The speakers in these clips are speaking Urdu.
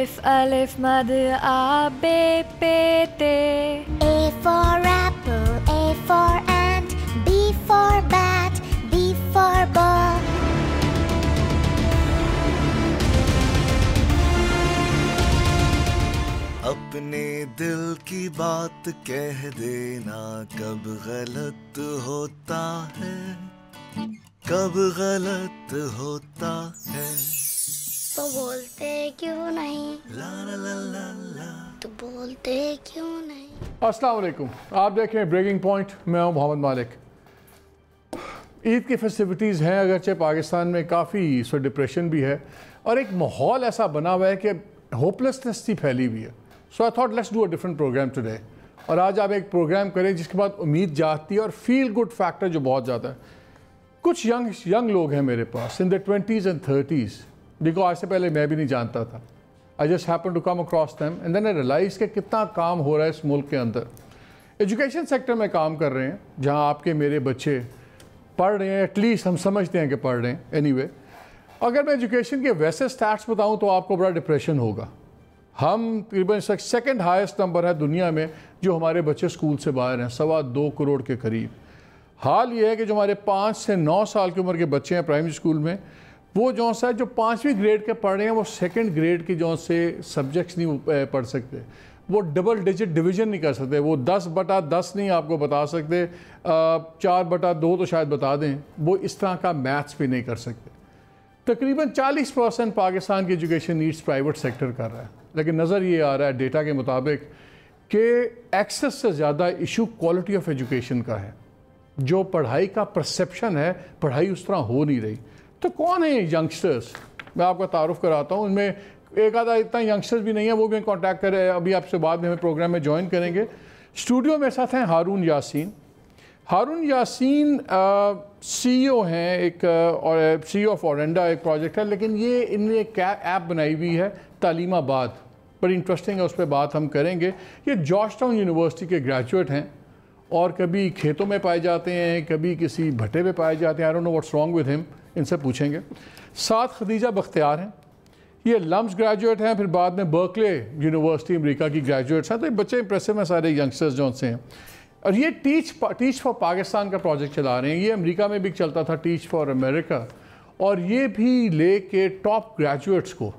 Alif, alif, mad, a, b, p, t. A for apple, A for ant, B for bat, B for ball. اپنے دل کی بات کہہ دینا کب غلط ہوتا ہے کب غلط ہوتا ہے تو بولتے کیوں نہیں لا لا لا لا لا تو بولتے کیوں نہیں. السلام علیکم، آپ دیکھ رہے ہیں بریکنگ پوائنٹ. میں ہوں محمد مالک. عید کی فیسٹیوٹیز ہیں، اگرچہ پاکستان میں کافی ڈپریشن بھی ہے اور ایک ماحول ایسا بنا ہوا ہے کہ ہوپلیسنس سی پھیلی ہوئی ہے. So I thought let's do a different program today. اور آج آپ ایک پروگرام کریں جس کے بعد امید جاگتی ہے اور فیل گڈ فیکٹر جو بہت زیادہ ہے. کچھ ینگ لوگ ہیں میرے پاس ان their 20s and 30s. دیکھو آج سے پہلے میں بھی نہیں جانتا تھا. I just happened to come across them and then I realized کہ کتنا کام ہو رہا ہے اس ملک کے اندر. ایجوکیشن سیکٹر میں کام کر رہے ہیں جہاں آپ کے میرے بچے پڑھ رہے ہیں، ایٹ لیسٹ ہم سمجھتے ہیں کہ پڑھ رہے ہیں. اینی وے، اگر میں ایجوکیشن کے ویسے سٹیٹس بتاؤں تو آپ کو بڑا ڈپریشن ہوگا. ہم تقریباً سیکنڈ ہائیسٹ نمبر ہے دنیا میں جو ہمارے بچے اسکول سے باہر ہیں، 2.25 کروڑ کے قریب. حال یہ ہے کہ جو ہمارے 5 سے 9 سال کی عمر کے بچے ہیں پرائمری اسکول میں، وہ جو سا جو 5ویں گریڈ کے پڑھ رہے ہیں وہ 2nd گریڈ کی جو سے سبجیکٹس نہیں پڑھ سکتے. وہ ڈبل ڈیجٹ ڈویژن نہیں کر سکتے. وہ 10/10 نہیں آپ کو بتا سکتے، 4/2 تو شاید بتا دیں. وہ اس طرح کا میتھس بھی نہیں کر سکتے. تقریباً 40% پاکستان کی ایجوکیشن نیڈس پرائیویٹ سیکٹر کر رہا ہے. لیکن نظر یہ آ رہا ہے ڈیٹا کے مطابق کہ ایکسس سے زیادہ ایشو کوالٹی آف ایجوکیشن کا ہے. جو پڑھائی کا پرسیپشن ہے، پڑھائی اس طرح ہو نہیں رہی. تو کون ہیں ینگسٹرز؟ میں آپ کا تعارف کراتا ہوں. ان میں ایک آدھا اتنا ینگسٹرز بھی نہیں ہیں، وہ بھی کانٹیکٹ کرے ابھی آپ سے بعد میں ہمیں پروگرام میں جوائن کریں گے. اسٹوڈیو میں ساتھ ہیں ہارون یاسین. ہارون یاسین سی او ہیں، ایک سی او آف اورینڈا ایک پروجیکٹ ہے، لیکن یہ ان نے ایک ایپ بنائی ہوئی ہے تعلیم آباد. بڑی انٹرسٹنگ ہے، اس پہ بات ہم کریں گے. یہ جارج ٹاؤن یونیورسٹی کے گریجویٹ ہیں اور کبھی کھیتوں میں پائے جاتے ہیں، کبھی کسی بھٹے پہ پائے جاتے ہیں. I don't know what's wrong with ہم، ان سے پوچھیں گے. ساتھ خدیجہ بختیار ہیں، یہ لمز گریجویٹ ہیں، پھر بعد میں برکلے یونیورسٹی امریکہ کی گریجویٹس ہیں. تو یہ بچے امپریسو ہیں سارے ینگسٹرز جو سے ہیں. اور یہ ٹیچ فار پاکستان کا پروجیکٹ چلا رہے ہیں. یہ امریکہ میں بھی چلتا تھا، ٹیچ فار امریکہ. اور یہ بھی لے کے ٹاپ گریجویٹس کو،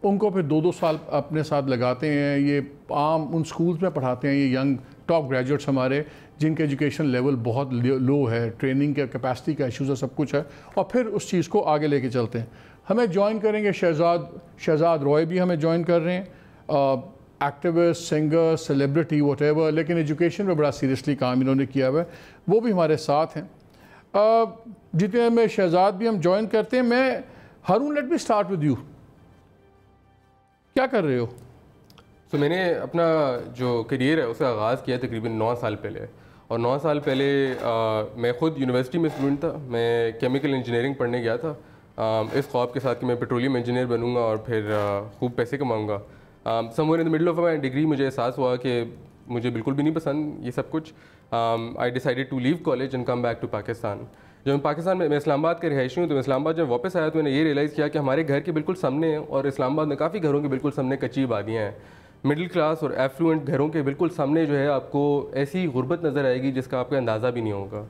ان کو پھر 2 سال اپنے ساتھ لگاتے ہیں. یہ عام ان سکولز میں پڑھاتے ہیں. یہ ینگ ٹاپ گریجویٹس ہمارے جن کے ایجوکیشن لیول بہت لو ہے، ٹریننگ کا کیپیسٹی کا ایشوز ہے، سب کچھ ہے. اور پھر اس چیز کو آگے لے کے چلتے ہیں. ہمیں جوائن کریں گے شہزاد روئے بھی ہمیں جوائن کر رہے ہیں. Activist, singer, celebrity, what ever, لیکن ایجوکیشن میں بڑا سیریسلی کام انہوں نے کیا ہوا ہے. وہ بھی ہمارے ساتھ ہیں. جتنے میں شہزاد بھی ہم جوائن کرتے ہیں. میں Haroon, let me start with you. کیا کر رہے ہو؟ تو میں نے اپنا جو کیریئر ہے اسے آغاز کیا تقریباً 9 سال پہلے. اور 9 سال پہلے میں خود یونیورسٹی میں اسٹوڈنٹ تھا. میں کیمیکل انجینئرنگ پڑھنے گیا تھا اس خواب کے ساتھ کہ میں پیٹرولیم انجینئر بنوں گا اور پھر خوب پیسے کماؤں گا. Somewhere in the middle of my degree مجھے احساس ہوا کہ مجھے بالکل بھی نہیں پسند یہ سب کچھ. I decided to leave college and come back to Pakistan. جب میں پاکستان میں اسلام آباد کا رہائشی ہوں، تو میں اسلام آباد جب واپس آیا تو میں نے یہ ریئلائز کیا کہ ہمارے گھر کے بالکل سامنے، اور اسلام آباد میں کافی گھروں کے بالکل سامنے کچی آبادیاں ہیں. مڈل کلاس اور ایفلوئنٹ گھروں کے بالکل سامنے جو ہے آپ کو ایسی غربت نظر آئے گی جس کا آپ کا اندازہ بھی نہیں ہوگا.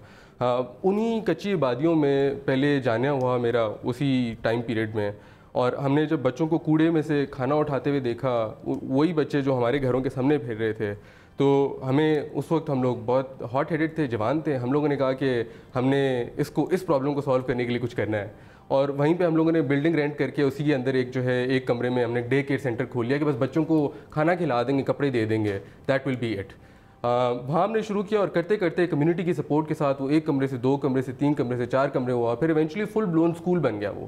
انہی کچی آبادیوں میں پہلے جانا ہوا میرا اسی ٹائم پیریڈ میں. اور ہم نے جب بچوں کو کوڑے میں سے کھانا اٹھاتے ہوئے دیکھا، وہی بچے جو ہمارے گھروں کے سامنے پھر رہے تھے، تو ہمیں اس وقت، ہم لوگ بہت ہاٹ ہیڈڈ تھے، جوان تھے. ہم لوگوں نے کہا کہ ہم نے اس پرابلم کو سالو کرنے کے لیے کچھ کرنا ہے. اور وہیں پہ ہم لوگوں نے بلڈنگ رینٹ کر کے اسی کے اندر ایک کمرے میں ہم نے ڈے کیئر سینٹر کھول لیا کہ بس بچوں کو کھانا کھلا دیں گے، کپڑے دے دیں گے، دیٹ ول بی اٹ. وہاں ہم نے شروع کیا اور کرتے کرتے کمیونٹی کی سپورٹ کے ساتھ وہ 1 کمرے سے 2 کمرے سے 3 کمرے سے 4 کمرے ہوا. پھر ایونچولی فل بلون اسکول بن گیا وہ.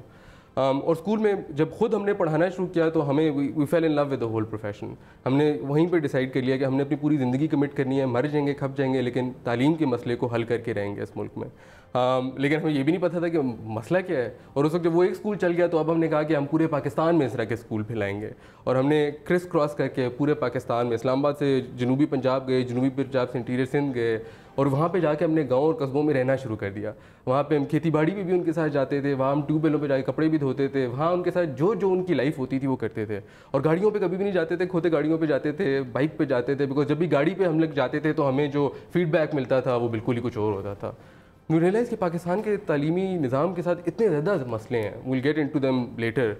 اور اسکول میں جب خود ہم نے پڑھانا شروع کیا تو ہمیں we fell in love with the whole profession. ہم نے وہیں پہ ڈیسائیڈ کر لیا کہ ہم نے اپنی پوری زندگی کمٹ کرنی ہے. مر جائیں گے، کھپ جائیں گے، لیکن تعلیم کے مسئلے کو حل کر کے رہیں گے اس ملک میں. لیکن ہمیں یہ بھی نہیں پتہ تھا کہ مسئلہ کیا ہے. اور اس وقت جب وہ ایک اسکول چل گیا تو اب ہم نے کہا کہ ہم پورے پاکستان میں اس طرح کے اسکول پھیلائیں گے. اور ہم نے کرس کراس کر کے پورے پاکستان میں اسلام آباد سے جنوبی پنجاب گئے، جنوبی پنجاب سے انٹیریئر سندھ گئے، اور وہاں پہ جا کے ہم نے گاؤں اور قصبوں میں رہنا شروع کر دیا. وہاں پہ ہم کھیتی باڑی پہ بھی ان کے ساتھ جاتے تھے, وہاں ہم ٹیوب ویلوں پہ جا کے کپڑے بھی دھوتے تھے, وہاں ان کے ساتھ جو ان کی لائف ہوتی تھی وہ کرتے تھے. اور گاڑیوں پہ کبھی بھی نہیں جاتے تھے, کھوتے گاڑیوں پہ جاتے تھے, بائک پہ جاتے تھے, بیکاز جب بھی گاڑی پہ ہم لوگ جاتے تھے تو ہمیں جو فیڈ بیک ملتا تھا وہ بالکل ہی کچھ اور ہوتا تھا. وی ریئلائز کہ پاکستان کے تعلیمی نظام کے ساتھ اتنے زیادہ مسئلے ہیں, we'll get into them later.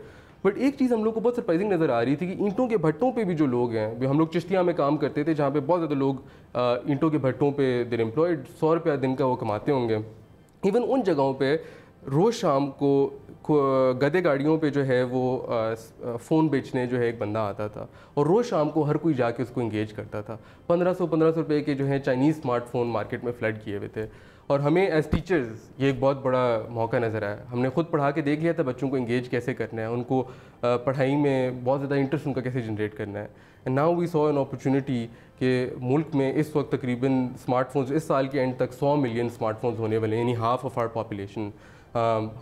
But ایک چیز ہم لوگ کو بہت سرپرائزنگ نظر آ رہی تھی کہ اینٹوں کے بھٹوں پہ بھی جو لوگ ہیں, ہم لوگ چشتیاں میں کام کرتے تھے جہاں پہ بہت زیادہ لوگ اینٹوں کے بھٹوں پہ دیر امپلائڈ, 100 روپیہ دن کا وہ کماتے ہوں گے. ایون ان جگہوں پہ روز شام کو گدے گاڑیوں پہ جو ہے وہ فون بیچنے جو ہے ایک بندہ آتا تھا, اور روز شام کو ہر کوئی جا کے اس کو انگیج کرتا تھا. 1500 روپے کے جو ہیں چائنیز اسمارٹ فون مارکیٹ میں فلڈ کیے ہوئے تھے. اور ہمیں ایز ٹیچرز یہ ایک بہت بڑا موقع نظر آیا. ہم نے خود پڑھا کے دیکھ لیا تھا بچوں کو انگیج کیسے کرنا ہے, ان کو پڑھائی میں بہت زیادہ انٹرسٹ ان کا کیسے جنریٹ کرنا ہے. And now we saw an opportunity کہ ملک میں اس وقت تقریباً اسمارٹ فونز اس سال کے اینڈ تک 100 ملین اسمارٹ فونز ہونے والے ہیں, یعنی ہاف آف آر پاپولیشن.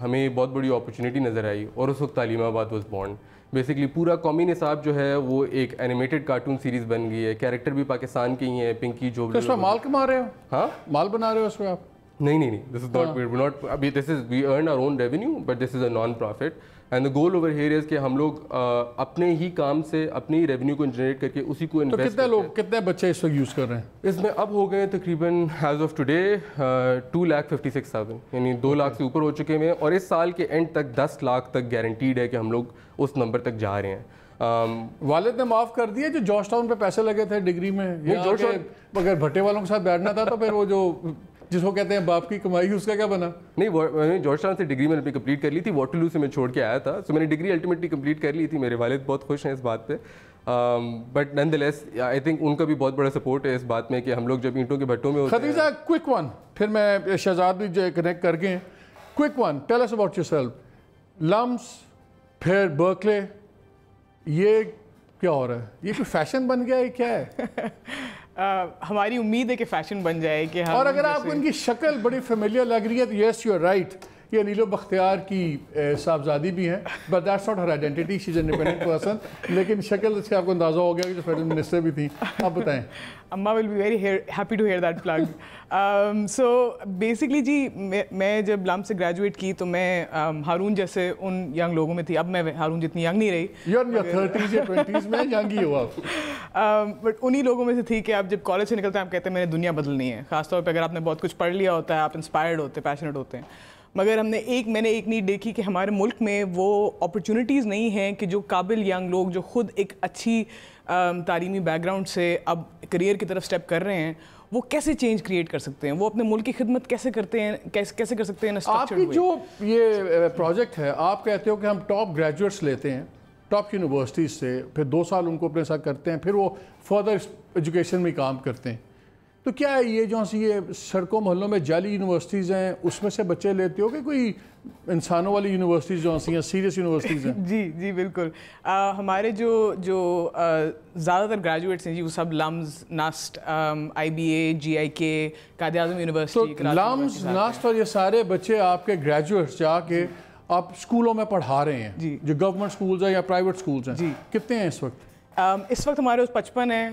ہمیں بہت بڑی اپرچونیٹی نظر آئی, اور اس وقت تعلیم آباد واز بورن. بیسکلی پورا قومی نصاب جو ہے وہ ایک اینیمیٹڈ کارٹون سیریز بن گئی ہے, کیریکٹر بھی پاکستان کے ہی ہیں, پنکی جو اس میں مال کما رہے ہو, ہاں مال بنا رہے ہو اس میں آپ؟ نہیں, this is not ابھی this is we earn our own revenue but this is a non profit and the goal over here is کہ ہم لوگ اپنے ہی کام سے اپنے ہی ریونیو کو جنریٹ کر کے اسی کو انویسٹ. تو کتنے لوگ, کتنے بچے اس وقت یوز کر رہے ہیں اس میں؟ اب ہو گئے تقریباً ایز آف ٹوڈے 2,56,000, یعنی 2 لاکھ سے اوپر ہو چکے ہیں, اور اس سال کے اینڈ تک 10 لاکھ تک گارنٹیڈ ہے کہ ہم لوگ اس نمبر تک جا رہے ہیں. والد نے معاف کر دیا جو جارج ٹاؤن پہ پیسے لگے تھے ڈگری میں, اگر بھٹے والوں کے ساتھ بیٹھنا تھا تو پھر وہ جو جس کو کہتے ہیں باپ کی کمائی, اس کا کیا بنا؟ نہیں, جارج ٹاؤن سے ڈگری میں نے اپنی کمپلیٹ کر لی تھی, واٹرلو سے میں چھوڑ کے آیا تھا, سو میں نے ڈگری الٹیمیٹلی کمپلیٹ کر لی تھی. میرے والد بہت خوش ہیں اس بات پہ, بٹ نن دی لیس آئی تھنک ان کا بھی بہت بڑا سپورٹ ہے اس بات میں کہ ہم لوگ جب اینٹوں کے بھٹوں میں ہوتے ہیں. خدیجہ کوئک ون, پھر میں شہزاد بھی جو کنیکٹ کر کے, quick one tell us about yourself. LUMS پھر برکلے, یہ کیا ہو رہا ہے؟ یہ کوئی فیشن بن گیا ہے, کیا ہے؟ ہماری امید ہے کہ فیشن بن جائے کہ اور اگر آپ کو ان کی شکل بڑی فیملیئر لگ رہی ہے تو یس یو آر رائٹ, یہ نیلو بختیار کی صاحبزادی بھی ہیں, but that's not Hare identity, she is independent person, لیکن شکل سے آپ کو اندازہ ہو گیا کہ جو فیڈرل منسٹر بھی تھیں. آپ بتائیں. اماں will be very happy to hear that plug. So basically جی میں جب لم سے گریجویٹ کی تو میں ہارون جیسے ان ینگ لوگوں میں تھی. اب میں ہارون جتنی ینگ نہیں رہی, یو ان یور 30s یا 20s میں ینگ ہی ہو آپ, بٹ انہی لوگوں میں سے تھی کہ آپ جب کالج سے نکلتے ہیں آپ کہتے ہیں میں نے دنیا بدلنی ہے, خاص طور پہ اگر آپ نے بہت کچھ پڑھ لیا ہوتا ہے, آپ انسپائرڈ ہوتے ہیں, پیشنیٹ ہوتے ہیں. مگر میں نے ایک نیڈ دیکھی کہ ہمارے ملک میں وہ اپرچونیٹیز نہیں ہیں کہ جو قابل ینگ لوگ جو خود ایک اچھی تعلیمی بیک گراؤنڈ سے اب کریئر کی طرف اسٹیپ کر رہے ہیں, وہ کیسے چینج کریٹ کر سکتے ہیں, وہ اپنے ملک کی خدمت کیسے کرتے ہیں, کیسے کر سکتے ہیں. آپ کی جو یہ پروجیکٹ ہے, آپ کہتے ہو کہ ہم ٹاپ گریجویٹس لیتے ہیں ٹاپ یونیورسٹیز سے, پھر 2 سال ان کو اپنے ساتھ کرتے ہیں, پھر وہ فردر ایجوکیشن میں کام کرتے ہیں. تو کیا ہے یہ جو یہ سڑکوں محلوں میں جعلی یونیورسٹیز ہیں اس میں سے بچے لیتے ہو کہ کوئی انسانوں والی یونیورسٹیز جو ہیں سیریس یونیورسٹیز ہیں؟ جی بالکل. ہمارے جو زیادہ تر گریجویٹس ہیں جی وہ سب لمز, نسٹ, IBA, GIK, Quaid Azam university. تو لمز, نسٹ اور یہ سارے بچے آپ کے گریجویٹس جا کے آپ اسکولوں میں پڑھا رہے ہیں, جو گورنمنٹ اسکولز ہیں یا پرائیویٹ اسکولز ہیں, کتنے ہیں اس وقت؟ اس وقت ہمارے 55 ہیں,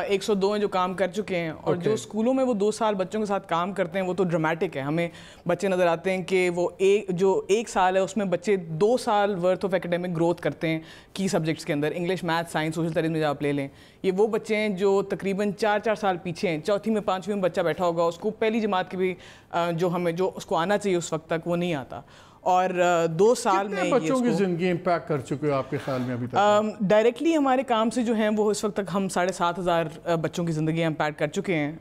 102 ہیں جو کام کر چکے ہیں, اور جو اسکولوں میں وہ 2 سال بچوں کے ساتھ کام کرتے ہیں وہ تو ڈرامیٹک ہے. ہمیں بچے نظر آتے ہیں کہ وہ جو 1 سال ہے اس میں بچے 2 سال ورتھ آف ایکیڈیمک گروتھ کرتے ہیں کی سبجیکٹس کے اندر, English, math, science, social studies میں جب آپ لے لیں. یہ وہ بچے ہیں جو تقریباً 4 سال پیچھے ہیں, 4تھی میں 5ویں میں بچہ بیٹھا ہوگا, اس کو پہلی جماعت کی بھی جو اس کو آنا چاہیے اس وقت تک وہ نہیں آتا. اور 2 سال میں بچوں کی زندگی امپیکٹ کر چکے ہو آپ کے خیال میں ابھی تک؟ ڈائریکٹلی ہمارے کام سے جو ہیں وہ اس وقت تک ہم 7,500 بچوں کی زندگی امپیکٹ کر چکے ہیں.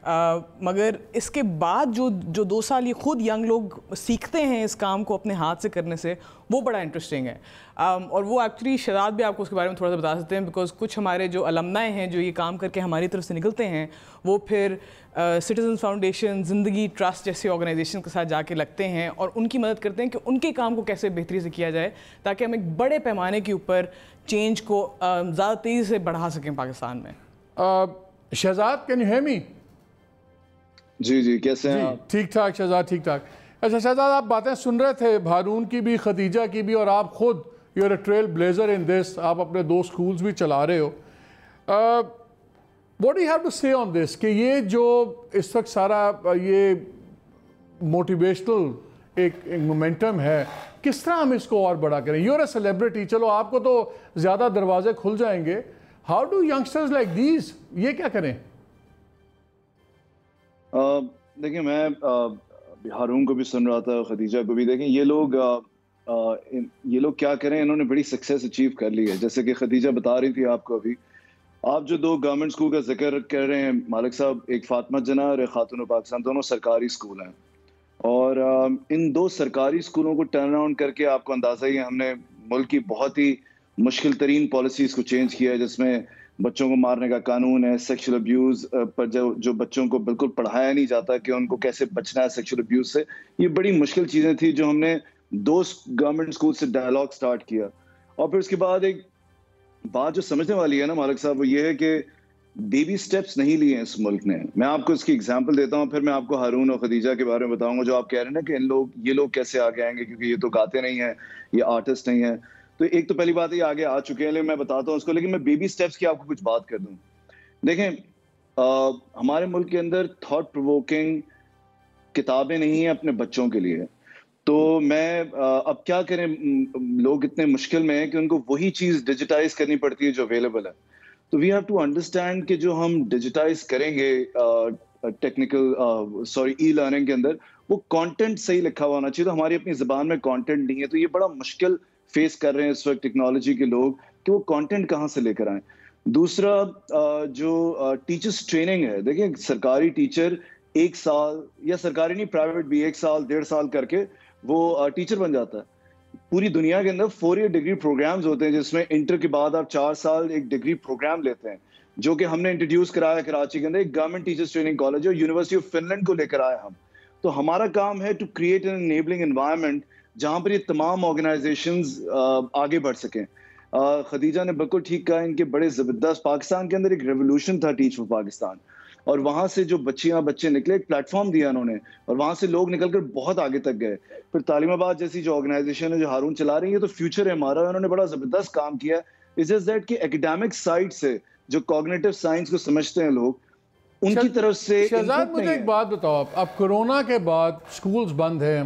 مگر اس کے بعد جو 2 سال یہ خود ینگ لوگ سیکھتے ہیں اس کام کو اپنے ہاتھ سے کرنے سے, وہ بڑا انٹرسٹنگ ہے. اور وہ ایکچولی شہزاد بھی آپ کو اس کے بارے میں تھوڑا سا بتا سکتے ہیں, بیکاز کچھ ہمارے جو المنائے ہیں جو یہ کام کر کے ہماری طرف سے نکلتے ہیں وہ پھر سٹیزنز فاؤنڈیشن, زندگی ٹرسٹ جیسے آرگنائزیشن کے ساتھ جا کے لگتے ہیں اور ان کی مدد کرتے ہیں کہ ان کے کام کو کیسے بہتری سے کیا جائے تاکہ ہم ایک بڑے پیمانے کے اوپر چینج کو زیادہ تیزی سے بڑھا سکیں پاکستان میں. Shahzad, can you hear me? جی کیسے ہیں آپ؟ ٹھیک ٹھاک شہزاد, ٹھیک ٹھاک. اچھا شہزاد, آپ باتیں سن رہے تھے ہارون کی بھی, خدیجہ کی بھی, اور آپ خود you are a trailblazer in this, آپ اپنے 2 اسکولز بھی چلا رہے ہو. What do you have to say on this کہ یہ جو اس وقت سارا یہ موٹیویشنل ایک مومنٹم ہے, کس طرح ہم اس کو اور بڑا کریں؟ یو آر اے سیلیبریٹی, چلو آپ کو تو زیادہ دروازے کھل جائیں گے. How do youngsters like these یہ کیا کریں؟ دیکھیں میں ہارون کو بھی سن رہا تھا, خدیجہ کو بھی. دیکھیں یہ لوگ کیا کریں, انہوں نے بڑی سکسیس اچیو کر لی ہے. جیسے کہ خدیجہ بتا رہی تھی آپ کو ابھی, آپ جو 2 گورنمنٹ اسکول کا ذکر کر رہے ہیں مالک صاحب, ایک فاطمہ جناح اور ایک خاتون پاکستان, دونوں سرکاری اسکول ہیں. اور ان 2 سرکاری اسکولوں کو ٹرن اراؤنڈ کر کے آپ کو اندازہ ہی ہے ہم نے ملک کی بہت ہی مشکل ترین پالیسیز کو چینج کیا ہے, جس میں بچوں کو مارنے کا قانون ہے, سیکشل ابیوز پر جو بچوں کو بالکل پڑھایا نہیں جاتا کہ ان کو کیسے بچنا ہے سیکشل ابیوز سے. یہ بڑی مشکل چیزیں تھیں جو ہم نے 2 گورنمنٹ اسکول سے ڈائلاگ سٹارٹ کیا. اور پھر اس کے بعد ایک بات جو سمجھنے والی ہے نا مالک صاحب, وہ یہ ہے کہ بیبی سٹیپس نہیں لیے ہیں اس ملک نے. میں آپ کو اس کی اگزامپل دیتا ہوں, پھر میں آپ کو ہارون اور خدیجہ کے بارے میں بتاؤں گا جو آپ کہہ رہے ہیں نا کہ یہ لوگ کیسے آگے آئیں گے, کیونکہ یہ تو گاتے نہیں ہیں, یہ آرٹسٹ نہیں ہیں. تو ایک تو پہلی بات یہ آگے آ چکے ہیں, لیکن میں بتاتا ہوں اس کو. لیکن میں بیبی سٹیپس کی آپ کو کچھ بات کر دوں. دیکھیں ہمارے ملک کے اندر تھاٹ پرووکنگ کتابیں نہیں ہیں اپنے بچوں کے لیے. تو میں اب کیا کریں, لوگ اتنے مشکل میں ہیں کہ ان کو وہی چیز ڈیجیٹائز کرنی پڑتی ہے جو اویلیبل ہے. تو وی ہیو ٹو انڈرسٹینڈ کہ جو ہم ڈیجیٹائز کریں گے ای لرننگ کے اندر, وہ کانٹینٹ صحیح لکھا ہوا ہونا چاہیے. تو ہماری اپنی زبان میں کانٹینٹ نہیں ہے, تو یہ بڑا مشکل فیس کر رہے ہیں اس وقت ٹیکنالوجی کے لوگ کہ وہ کانٹینٹ کہاں سے لے کر آئیں. دوسرا جو ٹیچرس ٹریننگ ہے, دیکھیں سرکاری ٹیچر 1 سال, یا سرکاری نہیں پرائیویٹ بھی 1 سال 1.5 سال کر کے وہ ٹیچر بن جاتا ہے. پوری دنیا کے اندر 4 ایئر ڈگری پروگرامز ہوتے ہیں جس میں انٹر کے بعد آپ 4 سال ایک ڈگری پروگرام لیتے ہیں, جو کہ ہم نے انٹروڈیوس کرایا کراچی کے اندر. ایک گورنمنٹ ٹیچرس ٹریننگ کالج ہے, یونیورسٹی آف فن لینڈ کو لے کر آئے ہم. تو ہمارا کام ہے to create an enabling environment جہاں پر یہ تمام آرگنائزیشنز آگے بڑھ سکیں. خدیجہ نے بالکل ٹھیک کہا, ان کے بڑے زبردست, پاکستان کے اندر ایک ریولوشن تھا ٹیچ فار پاکستان, اور وہاں سے جو بچے نکلے, ایک پلیٹ فارم دیا انہوں نے, اور وہاں سے لوگ نکل کر بہت آگے تک گئے. پھر تعلیم آباد جیسی جو آرگنائزیشن ہے جو ہارون چلا رہی ہے, تو فیوچر ہے ہمارا, انہوں نے بڑا زبردست کام کیا. اٹس جسٹ دیٹ کہ ایکیڈیمک سائڈ سے جو کوگنیٹو سائنس کو سمجھتے ہیں لوگ, ان کی طرف سے. شہزاد مجھے ایک بات بتاؤ, اب کورونا کے بعد سکولز بند ہیں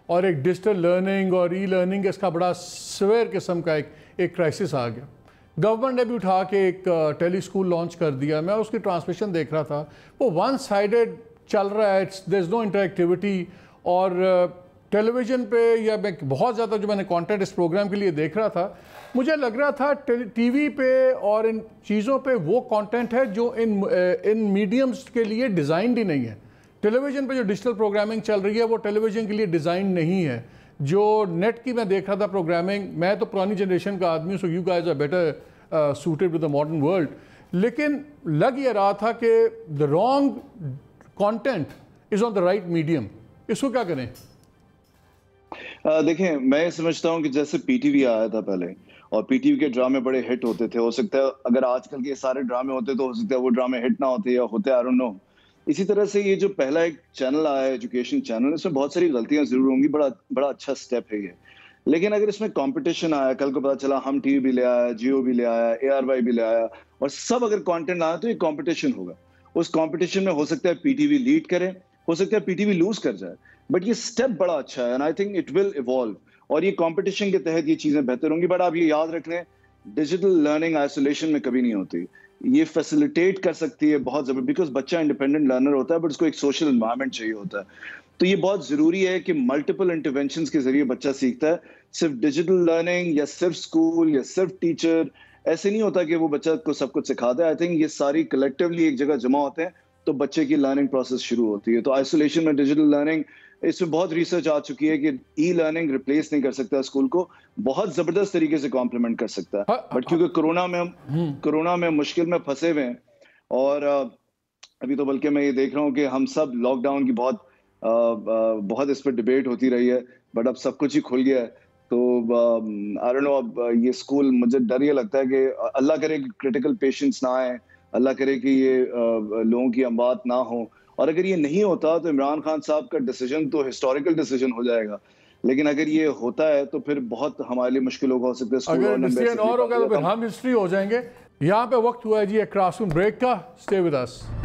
اور ایک ڈیجیٹل لرننگ اور ای لرننگ اس کا بڑا سویر قسم کا ایک کرائسس آ گیا. گورنمنٹ نے بھی اٹھا کے ایک ٹیلی اسکول لانچ کر دیا. میں اس کی ٹرانسمیشن دیکھ رہا تھا, وہ 1 سائڈڈ چل رہا ہے, دیر از نو انٹریکٹیوٹی. اور ٹیلی ویژن پہ یا میں بہت زیادہ جو میں نے کانٹینٹ اس پروگرام کے لیے دیکھ رہا تھا, مجھے لگ رہا تھا ٹی وی پہ اور ان چیزوں پہ وہ کانٹینٹ ہے جو ان میڈیمز کے لیے ڈیزائنڈ ہی نہیں ہے. ٹیلی ویژن پہ جو ڈیجیٹل پروگرامنگ چل رہی ہے وہ ٹیلی ویژن کے لیے ڈیزائن نہیں ہے. جو نیٹ کی میں دیکھ رہا تھا پروگرامنگ, میں تو پرانی جنریشن کا آدمی ہوں, so you guys are better suited with the modern world, لیکن لگ یہ رہا تھا کہ the wrong content is on the right medium. اس کو کیا کریں؟ دیکھیں میں سمجھتا ہوں کہ جیسے پی ٹی وی آیا تھا پہلے, اور پی ٹی وی کے ڈرامے بڑے ہٹ ہوتے تھے. ہو سکتا ہے اگر آج کل کے سارے ڈرامے ہوتے تو ہو سکتا ہے وہ ڈرامے ہٹ نہ ہوتے یا ہوتے, I don't know. اسی طرح سے یہ جو پہلا ایک چینل آیا ایجوکیشن چینل, اس میں بہت ساری غلطیاں ضرور ہوں گی, بڑا اچھا سٹیپ ہے یہ. لیکن اگر اس میں کمپٹیشن آیا, کل کو پتا چلا ہم ٹی وی بھی لے آیا, جیو بھی لے آیا, ARY بھی لے آیا, اور سب اگر کانٹینٹ آیا تو یہ کمپٹیشن ہوگا. اس کمپٹیشن میں ہو سکتا ہے پی ٹی وی لیڈ کرے, ہو سکتا ہے پی ٹی وی لوز کر جائے, بٹ یہ سٹیپ بڑا اچھا ہے, and I think it will evolve, اور یہ کمپٹیشن کے تحت یہ چیزیں بہتر ہوں گی. بٹ آپ یہ یاد رکھ لیں, ڈیجیٹل لرننگ آئسولیشن میں کبھی نہیں ہوتی. یہ فیسیلیٹیٹ کر سکتی ہے بہت زبردست, بیکاز بچہ انڈیپینڈنٹ لرنر ہوتا ہے, بٹ اس کو ایک سوشل انوائرمنٹ چاہیے ہوتا ہے. تو یہ بہت ضروری ہے کہ ملٹیپل انٹرونشنز کے ذریعے بچہ سیکھتا ہے. صرف ڈیجیٹل لرننگ یا صرف اسکول یا صرف ٹیچر ایسے نہیں ہوتا کہ وہ بچہ کو سب کچھ سکھاتا ہے. آئی تھنک یہ ساری کلیکٹیولی ایک جگہ جمع ہوتے ہیں تو بچے کی لرننگ پروسیس شروع ہوتی ہے. تو آئسولیشن میں ڈیجیٹل لرننگ, اس میں بہت ریسرچ آ چکی ہے کہ ای لرننگ ریپلیس نہیں کر سکتا اسکول کو, بہت زبردست طریقے سے کمپلیمنٹ کر سکتا ہے. بٹ کیونکہ کورونا میں مشکل میں پھنسے ہوئے ہیں, اور ابھی تو بلکہ میں یہ دیکھ رہا ہوں کہ ہم سب لاک ڈاؤن کی بہت اس پہ ڈبیٹ ہوتی رہی ہے, بٹ اب سب کچھ ہی کھل گیا ہے. تو آئی ڈونٹ نو, اب یہ اسکول مجھے ڈر یہ لگتا ہے کہ اللہ کرے کہ کرٹیکل پیشنٹس نہ آئیں, اللہ کرے کہ یہ لوگوں کی اموات نہ ہوں. اور اگر یہ نہیں ہوتا تو عمران خان صاحب کا ڈیسیجن تو ہسٹوریکل ڈیسیجن ہو جائے گا, لیکن اگر یہ ہوتا ہے تو پھر بہت ہمارے لیے مشکلوں کا ہو سکتا ہے. اگر ڈیسیجن اور ہوگا تو پھر ہم ہسٹری ہو جائیں گے. یہاں پہ وقت ہوا ہے جی ایک کلاس روم بریک کا. Stay with us.